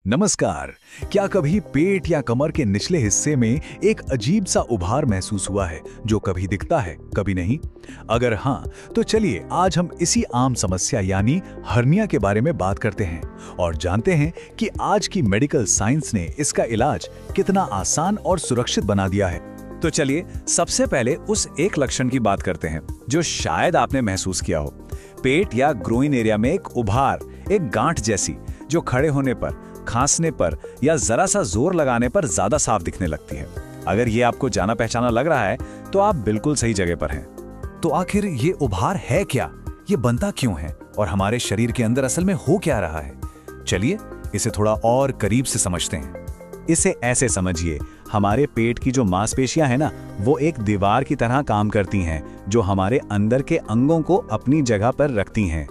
नमस्कार। क्या कभी पेट या कमर के निचले हिस्से में एक अजीब सा उभार महसूस हुआ है जो कभी दिखता है कभी नहीं? अगर हाँ, तो चलिए आज हम इसी आम समस्या यानी हर्निया के बारे में बात करते हैं और जानते हैं कि आज की मेडिकल साइंस ने इसका इलाज कितना आसान और सुरक्षित बना दिया है। तो चलिए सबसे पहले उस एक लक्षण की बात करते हैं जो शायद आपने महसूस किया हो। पेट या ग्रोइन एरिया में एक उभार, एक गांठ जैसी, जो खड़े होने पर, खांसने पर या जरा सा जोर लगाने पर ज्यादा साफ दिखने लगती है। अगर ये आपको जाना पहचाना लग रहा है तो आप बिल्कुल सही जगह पर हैं। तो आखिर ये उभार है क्या, ये बनता क्यों है और हमारे शरीर के अंदर असल में हो क्या रहा है? चलिए इसे थोड़ा और करीब से समझते हैं। इसे ऐसे समझिए, हमारे पेट की जो मांसपेशियां हैं ना, वो एक दीवार की तरह काम करती हैं जो हमारे अंदर के अंगों को अपनी जगह पर रखती हैं।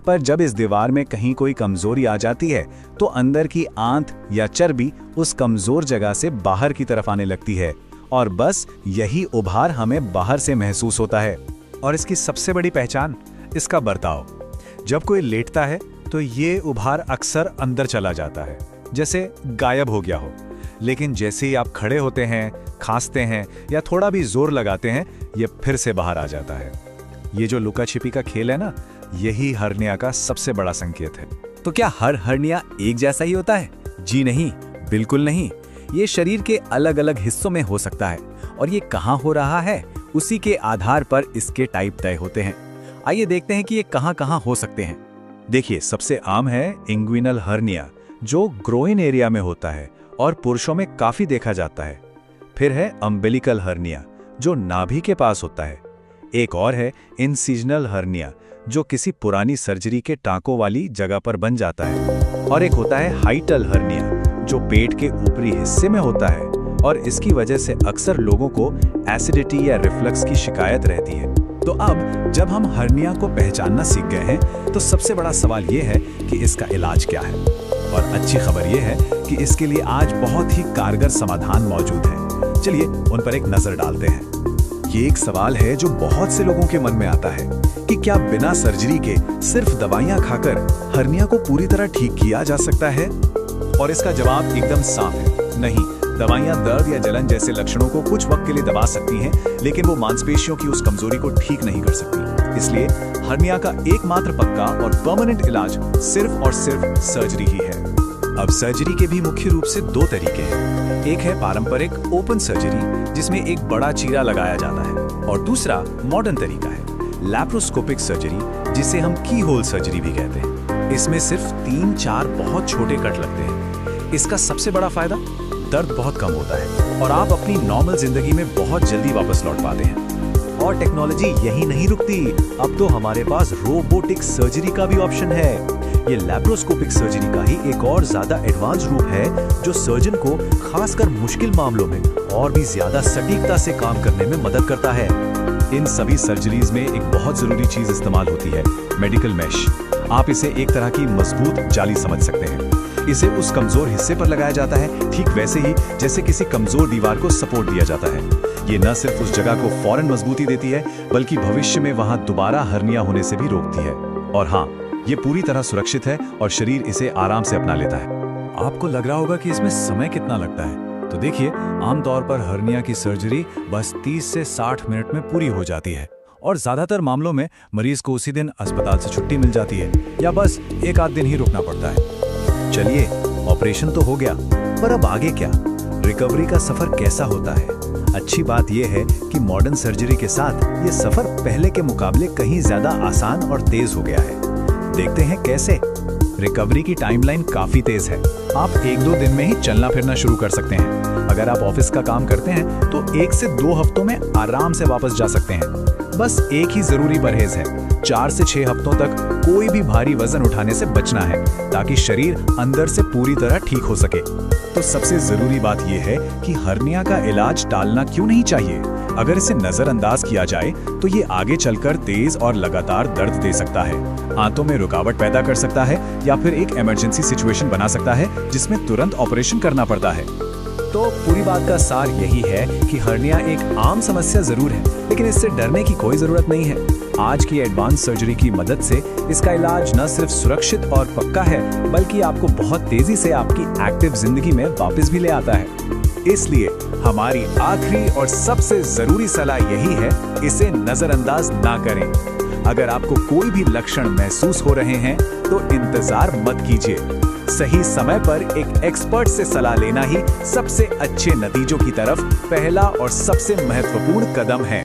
पर जब इस दीवार में कहीं कोई कमजोरी आ जाती है तो अंदर की आंत या चर्बी उस कमजोर जगह से बाहर की तरफ आने लगती है और बस यही उभार हमें बाहर से महसूस होता है। और इसकी सबसे बड़ी पहचान इसका बर्ताव। जब कोई लेटता है तो ये उभार अक्सर अंदर चला जाता है, जैसे गायब हो गया हो। लेकिन जैसे ही आप खड़े होते हैं, खांसते हैं या थोड़ा भी जोर लगाते हैं, ये फिर से बाहर आ जाता है। ये जो लुका छिपी का खेल है ना, यही हर्निया का सबसे बड़ा संकेत है। तो क्या हर हर्निया एक जैसा ही होता है? जी नहीं, बिल्कुल नहीं। ये शरीर के अलग अलग हिस्सों में हो सकता है और ये कहाँ हो रहा है उसी के आधार पर इसके टाइप तय होते हैं। आइए देखते हैं कि ये कहाँ कहाँ हो सकते हैं। देखिए, सबसे आम है इंग्विनल हर्निया, जो ग्रोइन एरिया में होता है और पुरुषों में काफी देखा जाता है। फिर है अम्बिलिकल हर्निया, जो नाभि के पास होता है। एक और है इंसिजनल हर्निया, जो किसी पुरानी सर्जरी के टांकों वाली जगह पर बन जाता है। और एक होता है हाइटल हर्निया, जो पेट के ऊपरी हिस्से में होता है और इसकी वजह से अक्सर लोगों को एसिडिटी या रिफ्लक्स की शिकायत रहती है। तो अब जब हम हर्निया को पहचानना सीख गए हैं तो सबसे बड़ा सवाल ये है कि इसका इलाज क्या है। और अच्छी खबर ये है कि इसके लिए आज बहुत ही कारगर समाधान मौजूद है। चलिए उन पर एक नजर डालते हैं। ये एक सवाल है जो बहुत से लोगों के मन में आता है कि क्या बिना सर्जरी के सिर्फ दवाइयां खाकर हर्निया को पूरी तरह ठीक किया जा सकता है? और इसका जवाब एकदम साफ है, नहीं। दवाइयां दर्द या जलन जैसे लक्षणों को कुछ वक्त के लिए दबा सकती हैं, लेकिन वो मांसपेशियों की उस कमजोरी को ठीक नहीं कर सकती। इसलिए हर्निया का एकमात्र पक्का और परमानेंट इलाज सिर्फ और सिर्फ सर्जरी ही है। अब सर्जरी के भी मुख्य रूप से दो तरीके हैं। एक है पारंपरिक ओपन सर्जरी, जिसमें एक बड़ा चीरा लगाया जाता है, और दूसरा मॉडर्न तरीका है लैप्रोस्कोपिक सर्जरी, जिसे हम की होल सर्जरी भी कहते हैं। इसमें सिर्फ 3-4 बहुत छोटे कट लगते हैं। इसका सबसे बड़ा फायदा, दर्द बहुत कम होता है और आप अपनी नॉर्मल जिंदगी में बहुत जल्दी वापस लौट पाते हैं। और टेक्नोलॉजी यही नहीं रुकती, अब तो हमारे पास रोबोटिक सर्जरी का भी ऑप्शन है। ये लैप्रोस्कोपिक सर्जरी का ही एक और ज्यादा एडवांस रूप है, जो सर्जन को खासकर मुश्किल मामलों में और भी ज्यादा सटीकता से काम करने में मदद करता है। इन सभी सर्जरीज में एक बहुत जरूरी चीज इस्तेमाल होती है, मेडिकल मैश। आप इसे एक तरह की मजबूत जाली समझ सकते हैं। इसे उस कमजोर हिस्से पर लगाया जाता है, ठीक वैसे ही जैसे किसी कमजोर दीवार को सपोर्ट दिया जाता है। ये न सिर्फ उस जगह को फौरन मजबूती देती है, बल्कि भविष्य में वहां दोबारा हर्निया होने से भी रोकती है। और हाँ, ये पूरी तरह सुरक्षित है और शरीर इसे आराम से अपना लेता है। आपको लग रहा होगा कि इसमें समय कितना लगता है, तो देखिए, आमतौर पर हर्निया की सर्जरी बस 30 से 60 मिनट में पूरी हो जाती है और ज्यादातर मामलों में मरीज को उसी दिन अस्पताल से छुट्टी मिल जाती है या बस एक आध दिन ही रुकना पड़ता है। चलिए, ऑपरेशन तो हो गया, पर अब आगे क्या? रिकवरी का सफर कैसा होता है? अच्छी बात यह है कि मॉडर्न सर्जरी के साथ ये सफर पहले के मुकाबले कहीं ज्यादा आसान और तेज हो गया है। देखते हैं कैसे। रिकवरी की टाइमलाइन काफी तेज है। आप 1-2 दिन में ही चलना फिरना शुरू कर सकते हैं। अगर आप ऑफिस का काम करते हैं तो 1 से 2 हफ्तों में आराम से वापस जा सकते हैं। बस एक ही जरूरी परहेज है, 4 से 6 हफ्तों तक कोई भी भारी वजन उठाने से बचना है, ताकि शरीर अंदर से पूरी तरह ठीक हो सके। तो सबसे जरूरी बात यह है कि हर्निया का इलाज टालना क्यों नहीं चाहिए। अगर इसे नजरअंदाज किया जाए तो ये आगे चलकर तेज और लगातार दर्द दे सकता है, आंतों में रुकावट पैदा कर सकता है या फिर एक इमरजेंसी सिचुएशन बना सकता है जिसमें तुरंत ऑपरेशन करना पड़ता है। तो पूरी बात का सार यही है कि हर्निया एक आम समस्या जरूर है, लेकिन इससे डरने की कोई जरूरत नहीं है। आज की एडवांस सर्जरी की मदद से इसका इलाज न सिर्फ सुरक्षित और पक्का है, बल्कि आपको बहुत तेजी से आपकी एक्टिव जिंदगी में वापस भी ले आता है। इसलिए हमारी आखिरी और सबसे जरूरी सलाह यही है, इसे नजरअंदाज ना करें। अगर आपको कोई भी लक्षण महसूस हो रहे हैं तो इंतजार मत कीजिए। सही समय पर एक एक्सपर्ट से सलाह लेना ही सबसे अच्छे नतीजों की तरफ पहला और सबसे महत्वपूर्ण कदम है।